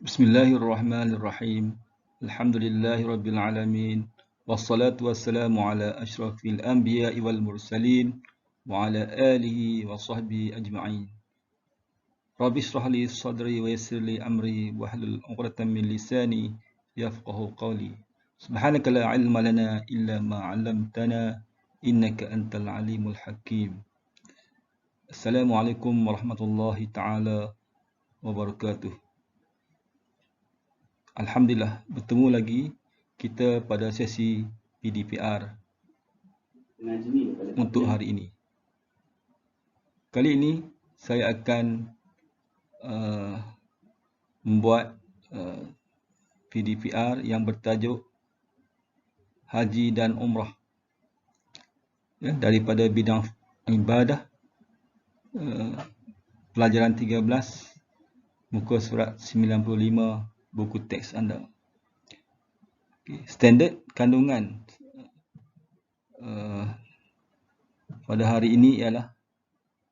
Bismillahirrahmanirrahim. Alhamdulillahirabbil alamin. Wassalatu wassalamu ala asyrafil anbiya'i wal mursalin wa ala alihi wa sahbihi ajma'in. Rabbi shrah li sadri wa yassir li amri wahlul 'uqdatam min lisani yafqahu qawli. Subhanaka la 'ilma lana illa ma 'allamtana innaka antal alimul hakim. Assalamualaikum warahmatullahi taala wabarakatuh. Alhamdulillah, bertemu lagi kita pada sesi PDPR untuk hari ini. Kali ini saya akan membuat PDPR yang bertajuk Haji dan Umrah. Ya, daripada bidang ibadah, pelajaran 13, muka surat 95, buku teks anda. Okay. Standard kandungan pada hari ini ialah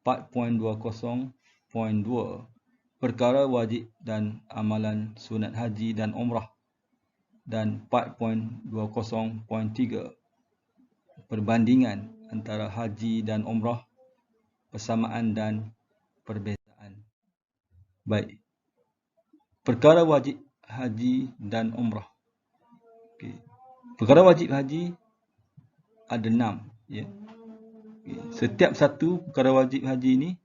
4.20.2, perkara wajib dan amalan sunat haji dan umrah, dan 4.20.3, perbandingan antara haji dan umrah, persamaan dan perbezaan. Baik. Perkara wajib haji dan umrah. Okay. Perkara wajib haji ada 6. Ya. Okay. Setiap satu perkara wajib haji ini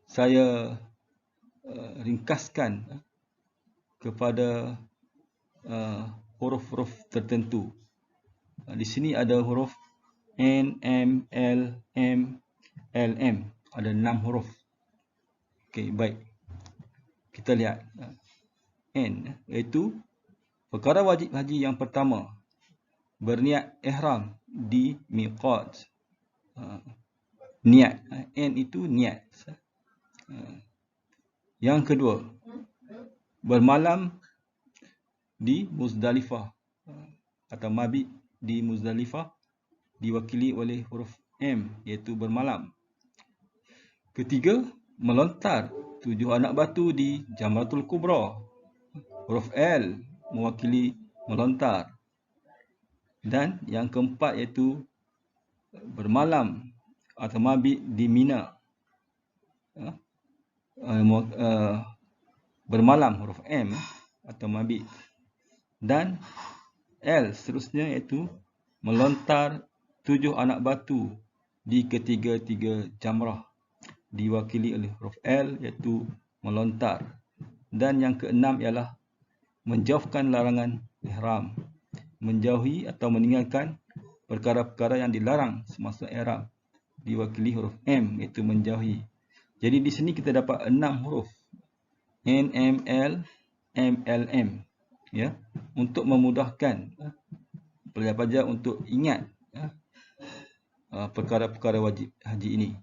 saya ringkaskan kepada huruf-huruf tertentu. Di sini ada huruf N, M, L, M, L, M. Ada 6 huruf. Okay, baik. Kita lihat. N, iaitu perkara wajib haji yang pertama, berniat ihram di miqat. Niat. N itu niat. Yang kedua, bermalam di Muzdalifah atau mabit di Muzdalifah, diwakili oleh huruf M, iaitu bermalam. Ketiga, melontar 7 anak batu di Jamratul Kubra. Huruf L mewakili melontar. Dan yang keempat iaitu bermalam atau mabit di Mina. Bermalam, huruf M atau mabit. Dan L seterusnya iaitu melontar 7 anak batu di ketiga-tiga jamrah, diwakili oleh huruf L iaitu melontar. Dan yang keenam ialah menjauhkan larangan ihram, menjauhi atau meninggalkan perkara-perkara yang dilarang semasa ihram, diwakili huruf M iaitu menjauhi. Jadi di sini kita dapat 6 huruf N, M, L, M, L, M, ya, untuk memudahkan pelajar-pelajar untuk ingat perkara-perkara wajib haji ini.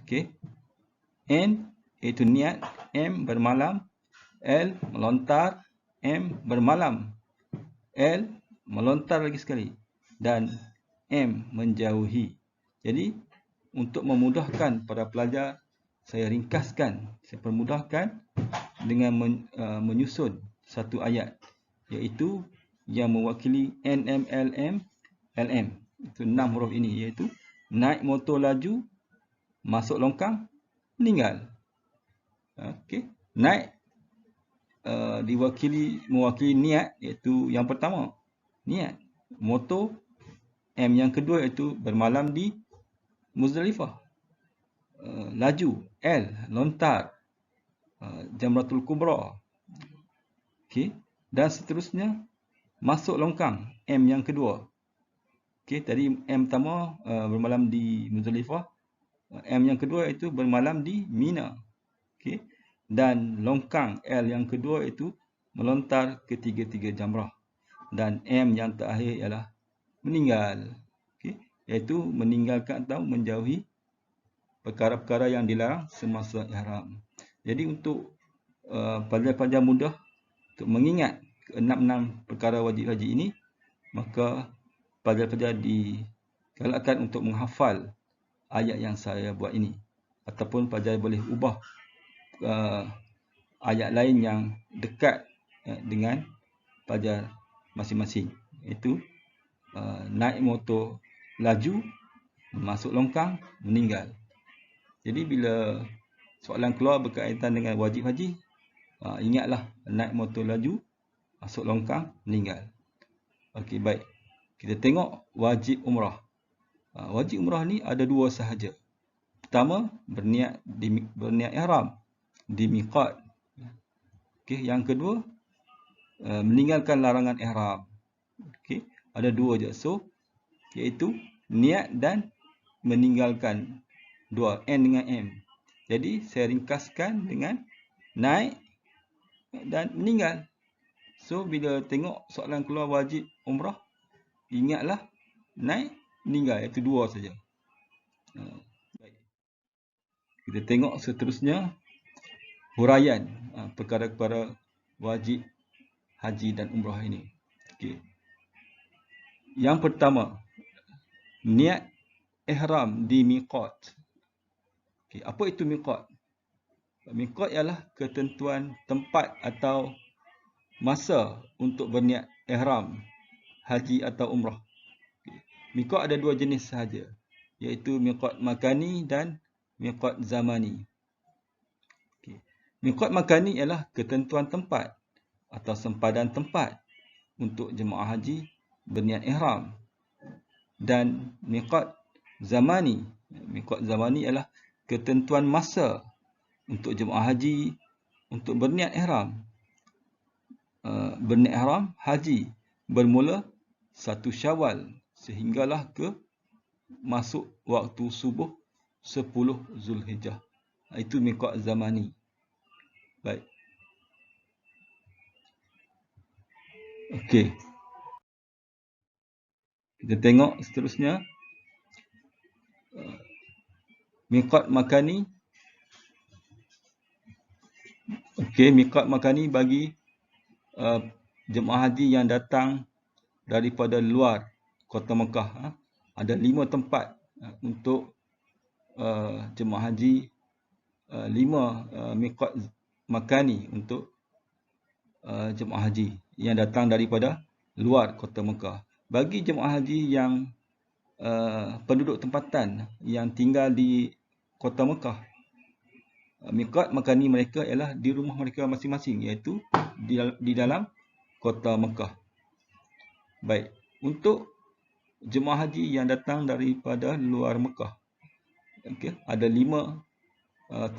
Okey. N iaitu niat, M bermalam, L melontar, M bermalam, L melontar lagi sekali, dan M menjauhi. Jadi untuk memudahkan para pelajar, saya ringkaskan, saya permudahkan dengan menyusun satu ayat, iaitu yang mewakili N, M, L, M, L, M. Itu 6 huruf ini, iaitu naik motor laju, masuk longkang, meninggal. Okey. Naik mewakili niat, iaitu yang pertama, niat. Motor M yang kedua iaitu bermalam di Muzdalifah. Laju, L, lontar, Jamratul Kubra. Okey, dan seterusnya masuk longkang, M yang kedua. Okey, tadi M pertama bermalam di Muzdalifah. M yang kedua iaitu bermalam di Mina. Okey, dan longkang L yang kedua iaitu melontar ketiga-tiga jamrah. Dan M yang terakhir ialah meninggal. Okey, iaitu meninggalkan atau menjauhi perkara-perkara yang dilarang semasa ihram. Jadi untuk pelajar-pelajar mudah untuk mengingat ke-6 perkara wajib haji ini, maka pelajar-pelajar digalakkan untuk menghafal ayat yang saya buat ini. Ataupun pelajar boleh ubah ayat lain yang dekat dengan pelajar masing-masing. Iaitu naik motor laju, masuk longkang, meninggal. Jadi bila soalan keluar berkaitan dengan wajib haji, ingatlah naik motor laju, masuk longkang, meninggal. Okey, baik. Kita tengok wajib umrah. Wajib umrah ni ada dua sahaja. Pertama, berniat ihram di miqat. Okey, yang kedua, meninggalkan larangan ihram. Okey, ada dua je. So, iaitu niat dan meninggalkan. Dua, N dengan M. Jadi, saya ringkaskan dengan naik dan meninggal. So, bila tengok soalan keluar wajib umrah, ingatlah naik, meninggal. Iaitu dua saja. Baik. Kita tengok seterusnya huraian perkara-perkara wajib haji dan umrah ini. Okey. Yang pertama, niat ihram di miqat. Okey, apa itu miqat? Miqat ialah ketentuan tempat atau masa untuk berniat ihram haji atau umrah. Okay. Miqat ada dua jenis sahaja, iaitu miqat makani dan miqat zamani. Okay. Miqat makani ialah ketentuan tempat atau sempadan tempat untuk jemaah haji berniat ihram. Dan miqat zamani ialah ketentuan masa untuk jemaah haji untuk berniat ihram. Berniat ihram haji bermula 1 Syawal sehinggalah ke masuk waktu subuh 10 Zulhijjah. Itu miqat zamani. Baik. Okey. Kita tengok seterusnya. Miqat makani. Okey, miqat makani bagi jemaah haji yang datang daripada luar kota Mekah. Ada 5 tempat untuk jemaah haji, 5 miqat makani untuk jemaah haji yang datang daripada luar kota Mekah. Bagi jemaah haji yang penduduk tempatan yang tinggal di kota Mekah, miqat makani mereka ialah di rumah mereka masing-masing, iaitu di dalam kota Mekah. Baik, untuk jemaah haji yang datang daripada luar Mekah, okay, ada 5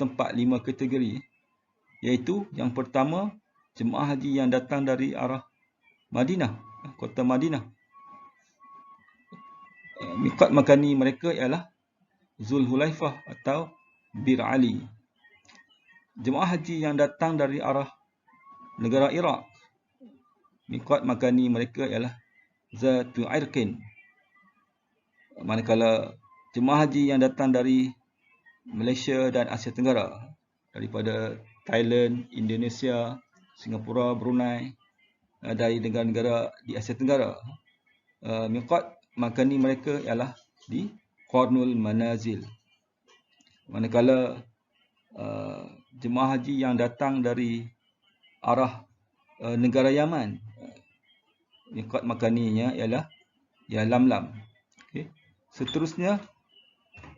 tempat, 5 kategori, iaitu yang pertama, jemaah haji yang datang dari arah Madinah, kota Madinah. Miqat makani mereka ialah Zulhulaifah atau Bir Ali. Jemaah haji yang datang dari arah negara Iraq, miqat makani mereka ialah Zatu Irqin. Manakala jemaah haji yang datang dari Malaysia dan Asia Tenggara, daripada Thailand, Indonesia, Singapura, Brunei, dari negara-negara di Asia Tenggara, miqat makani mereka ialah di Qarnul Manazil. Manakala jemaah haji yang datang dari arah negara Yaman, miqat makaninya ialah Yalamlam. Okay. Seterusnya,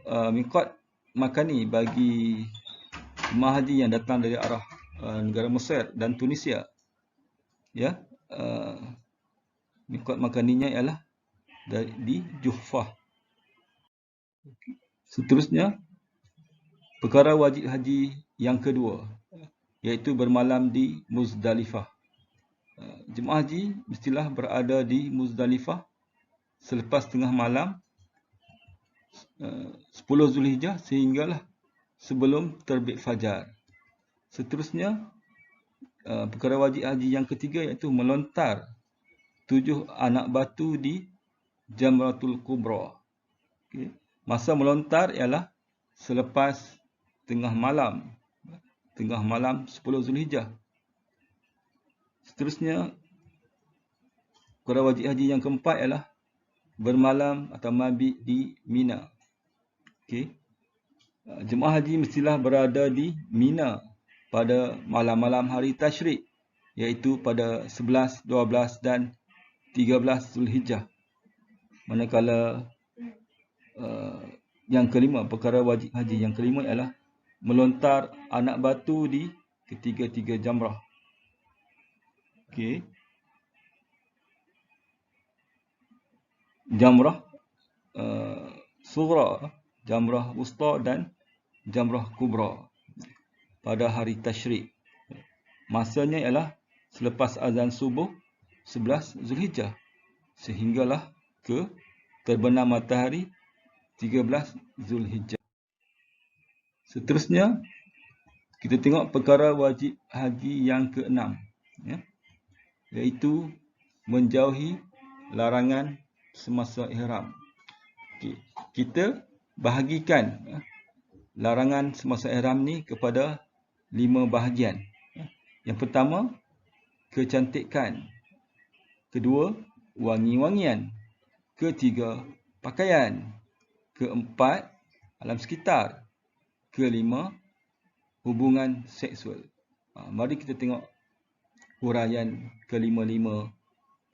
miqat makani bagi jemaah haji yang datang dari arah negara Mesir dan Tunisia, ya, miqat makaninya ialah di Juhfah. Seterusnya, perkara wajib haji yang kedua, iaitu bermalam di Muzdalifah. Jemaah haji mestilah berada di Muzdalifah selepas tengah malam 10 Zulhijjah sehinggalah sebelum terbit fajar. Seterusnya, perkara wajib haji yang ketiga iaitu melontar 7 anak batu di Jamratul Kubra. Okay. Masa melontar ialah selepas tengah malam 10 Zulhijjah. Seterusnya, perkara wajib haji yang keempat ialah bermalam atau mabit di Mina. Okay. Jemaah haji mestilah berada di Mina pada malam-malam hari Tasyrik, iaitu pada 11, 12 dan 13 Zulhijjah. Manakala yang kelima, perkara wajib haji yang kelima ialah melontar anak batu di ketiga-tiga jamrah. Okey. Jamrah Sughra, Jamrah Wusta dan Jamrah Kubra pada hari Tasyrik. Masanya ialah selepas azan subuh 11 Zulhijjah sehinggalah ke terbenam matahari 13 Zulhijjah. Seterusnya, kita tengok perkara wajib haji yang keenam, iaitu menjauhi larangan semasa ihram. Okay. Kita bahagikan larangan semasa ihram ni kepada 5 bahagian. Yang pertama, kecantikan. Kedua, wangi-wangian. Ketiga, pakaian. Keempat, alam sekitar. Kelima, hubungan seksual. Mari kita tengok huraian kelima-lima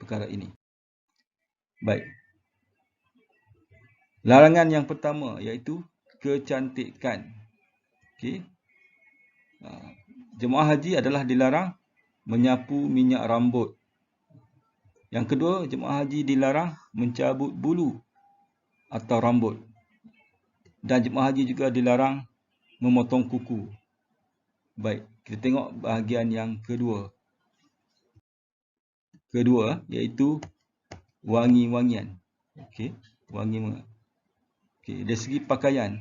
perkara ini. Baik. Larangan yang pertama iaitu kecantikan. Okey. Jemaah haji adalah dilarang menyapu minyak rambut. Yang kedua, jemaah haji dilarang mencabut bulu atau rambut. Dan jemaah haji juga dilarang memotong kuku. Baik, kita tengok bahagian yang kedua. Kedua, iaitu wangi-wangian. Okey, wangi-wangian. Okey, dari segi pakaian,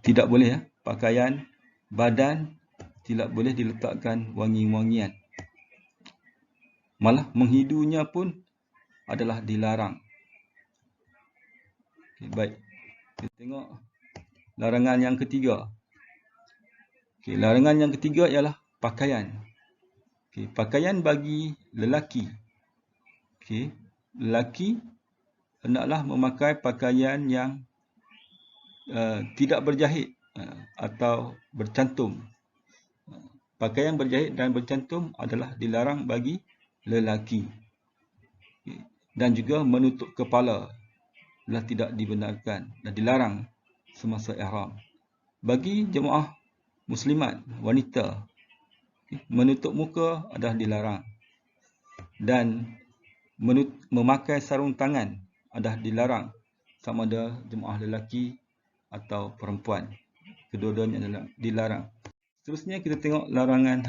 tidak boleh pakaian badan tidak boleh diletakkan wangi-wangian. Malah menghidunya pun adalah dilarang. Okay, baik. Kita tengok larangan yang ketiga. Okay, larangan yang ketiga ialah pakaian. Okay, pakaian bagi lelaki. Okay, lelaki hendaklah memakai pakaian yang tidak berjahit atau bercantum. Pakaian berjahit dan bercantum adalah dilarang bagi lelaki. Dan juga menutup kepala adalah tidak dibenarkan dan dilarang semasa ihram. Bagi jemaah muslimat wanita, menutup muka adalah dilarang. Dan memakai sarung tangan adalah dilarang sama ada jemaah lelaki atau perempuan. Kedua-duanya adalah dilarang. Seterusnya kita tengok larangan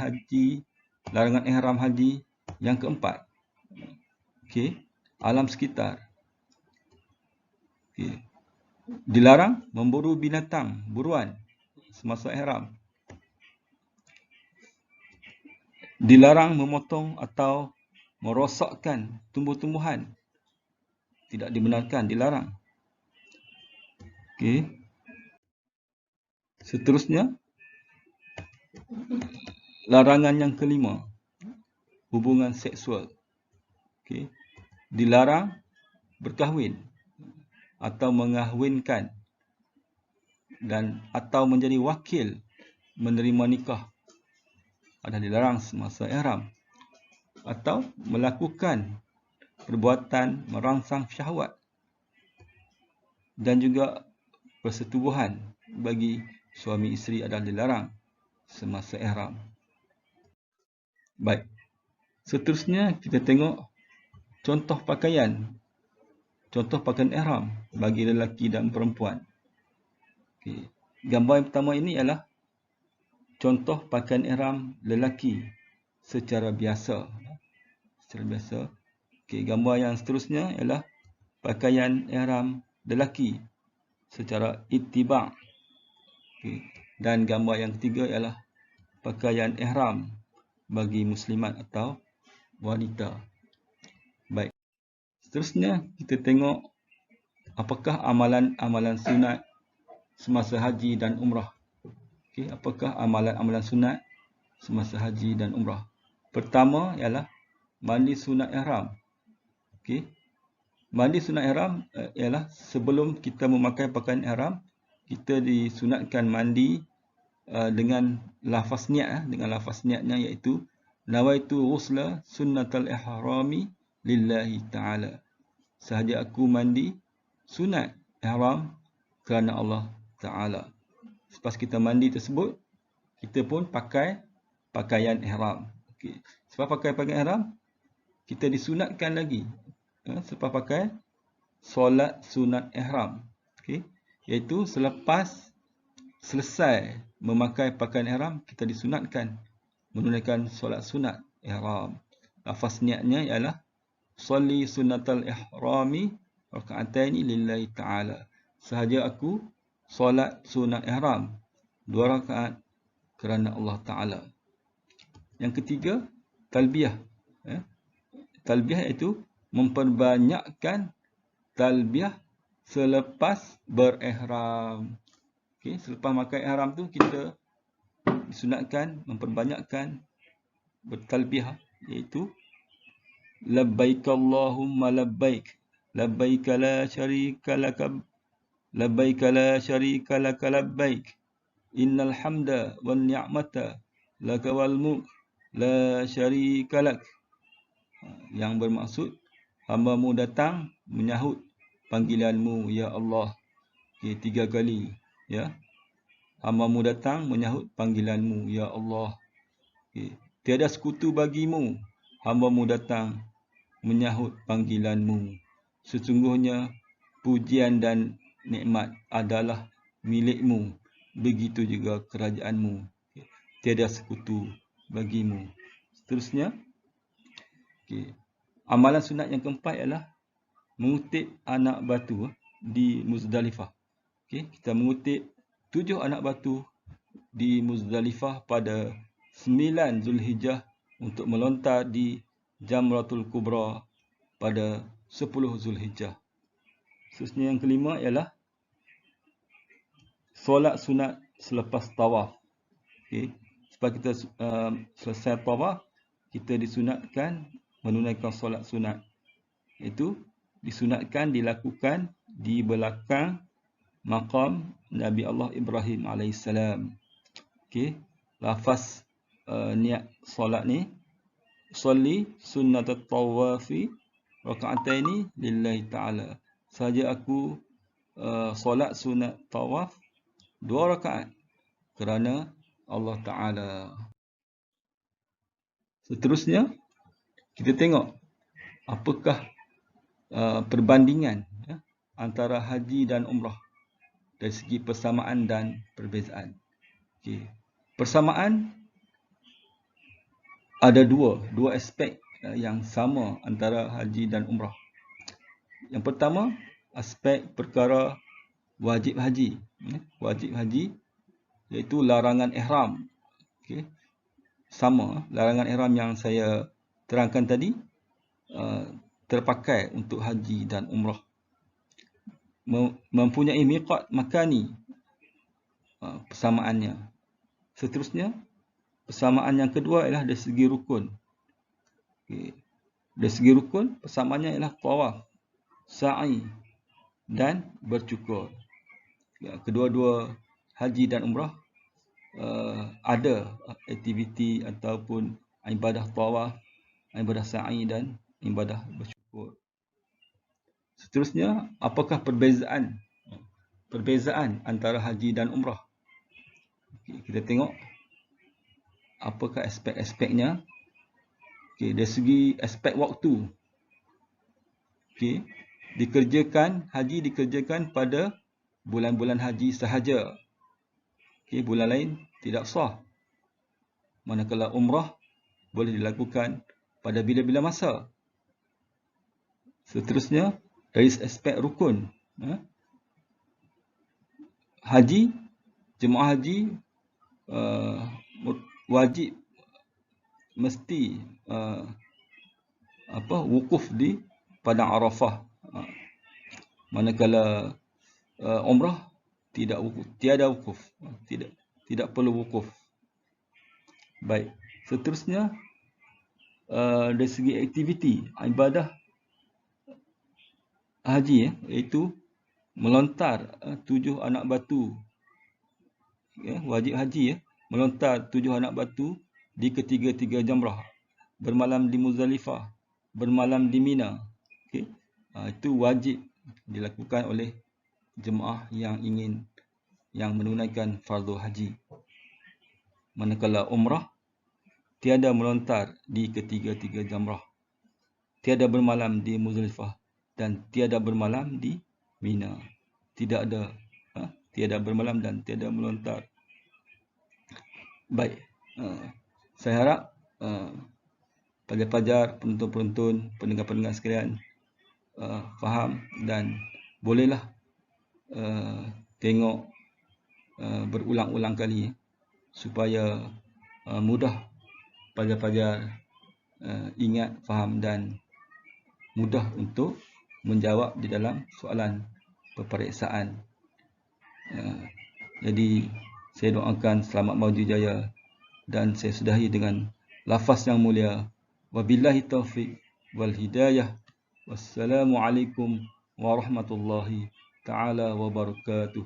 ihram haji yang keempat. Okey, alam sekitar. Okey. Dilarang memburu binatang buruan semasa ihram. Dilarang memotong atau merosakkan tumbuh-tumbuhan. Tidak dibenarkan, dilarang. Okey. Seterusnya, larangan yang kelima, hubungan seksual. Okay. Dilarang berkahwin atau mengahwinkan dan atau menjadi wakil menerima nikah adalah dilarang semasa ihram, atau melakukan perbuatan merangsang syahwat dan juga persetubuhan bagi suami isteri adalah dilarang semasa ihram. Baik. Seterusnya kita tengok contoh pakaian ihram bagi lelaki dan perempuan. Okey. Gambar yang pertama ini ialah contoh pakaian ihram lelaki secara biasa. Okey, gambar yang seterusnya ialah pakaian ihram lelaki secara ittiba'. Okey. Dan gambar yang ketiga ialah pakaian ihram bagi muslimat atau wanita. Baik. Seterusnya kita tengok apakah amalan-amalan sunat semasa haji dan umrah. Okey, apakah amalan-amalan sunat semasa haji dan umrah? Pertama ialah mandi sunat ihram. Okey. Mandi sunat ihram ialah sebelum kita memakai pakaian ihram, kita disunatkan mandi dengan lafaz niatnya iaitu nawaitu ghusla sunnatal ihrami lillahi ta'ala. Sahaja aku mandi sunat ihram kerana Allah Ta'ala. Selepas kita mandi tersebut, kita pun pakai pakaian ihram. Okey. Selepas pakai pakaian ihram, kita disunatkan lagi selepas pakai solat sunat ihram. Okey. Iaitu selepas selesai memakai pakaian ihram, kita disunatkan menunaikan solat sunat ihram. Lafaz niatnya ialah Salli sunnatal ihrami raka'ataini lillahi ta'ala. Sahaja aku solat sunat ihram 2 rakaat kerana Allah Ta'ala. Yang ketiga, talbiyah. Talbiyah itu memperbanyakkan talbiyah selepas berihram. Okay, selepas pakai ihram tu kita disunatkan memperbanyakkan bertalbiyah, iaitu labbaik Allahumma labbaik labbaik la syarika lak labbaik la syarika lak labbaik innal hamda wan ni'mata lak wal mulk la syarika lak. Yang bermaksud hamba-Mu datang menyahut panggilan-Mu ya Allah. Okay, 3 kali ya. Hamba-Mu datang menyahut panggilan-Mu ya Allah. Okay. Tiada sekutu bagi-Mu. Hamba-Mu datang menyahut panggilan-Mu. Sesungguhnya pujian dan nikmat adalah milik-Mu. Begitu juga kerajaan-Mu. Tiada sekutu bagi-Mu. Seterusnya, amalan sunat yang keempat ialah mengutip anak batu di Muzdalifah. Kita mengutip 7 anak batu di Muzdalifah pada 9 Zulhijjah untuk melontar di Jamratul Kubra pada 10 Zulhijjah. Seterusnya yang kelima ialah solat sunat selepas tawaf. Sebab kita selesai tawaf, kita disunatkan menunaikan solat sunat. Itu disunatkan dilakukan di belakang maqam Nabi Allah Ibrahim AS. Lafaz niat solat ni, Salli sunnatat tawafi raka'ataini lillahi ta'ala. Sahaja aku solat sunat tawaf 2 rakaat kerana Allah Ta'ala. Seterusnya, kita tengok apakah perbandingan antara haji dan umrah dari segi persamaan dan perbezaan. Persamaan ada dua aspek yang sama antara haji dan umrah. Yang pertama, aspek perkara wajib haji. Wajib haji iaitu larangan ihram. Sama, larangan ihram yang saya terangkan tadi terpakai untuk haji dan umrah. Mempunyai miqat makani persamaannya. Seterusnya, persamaan yang kedua ialah dari segi rukun. Dari segi rukun, persamaannya ialah tawaf, sa'i dan bercukur. Kedua-dua haji dan umrah ada aktiviti ataupun ibadah tawaf, ibadah sa'i dan ibadah bercukur. Seterusnya, apakah perbezaan antara haji dan umrah? Kita tengok apakah aspek-aspeknya. Dari segi aspek waktu, Okey, haji dikerjakan pada bulan-bulan haji sahaja. Okey, bulan lain tidak sah. Manakala umrah boleh dilakukan pada bila-bila masa. Seterusnya, dari aspek rukun. Haji, jemaah haji wajib mesti wukuf di padang Arafah. Manakala umrah tidak wukuf, tiada wukuf, tidak perlu wukuf. Baik, seterusnya dari segi aktiviti ibadah haji, iaitu melontar 7 anak batu. Wajib haji, melontar 7 anak batu di ketiga-tiga jamrah, bermalam di Muzdalifah, bermalam di Mina. Itu wajib dilakukan oleh jemaah yang menunaikan fardu haji. Manakala umrah, tiada melontar di ketiga-tiga jamrah, tiada bermalam di Muzdalifah, dan tiada bermalam di Mina. Tidak ada, tiada bermalam dan tiada melontar. Baik, saya harap pelajar-pelajar, penonton-penonton, pendengar-pendengar sekalian faham dan bolehlah tengok berulang-ulang kali supaya mudah pelajar-pelajar ingat, faham dan mudah untuk menjawab di dalam soalan peperiksaan. Jadi saya doakan selamat maju jaya dan saya sudahi dengan lafaz yang mulia. Wabillahi taufiq wal hidayah. Wassalamualaikum warahmatullahi taala wabarakatuh.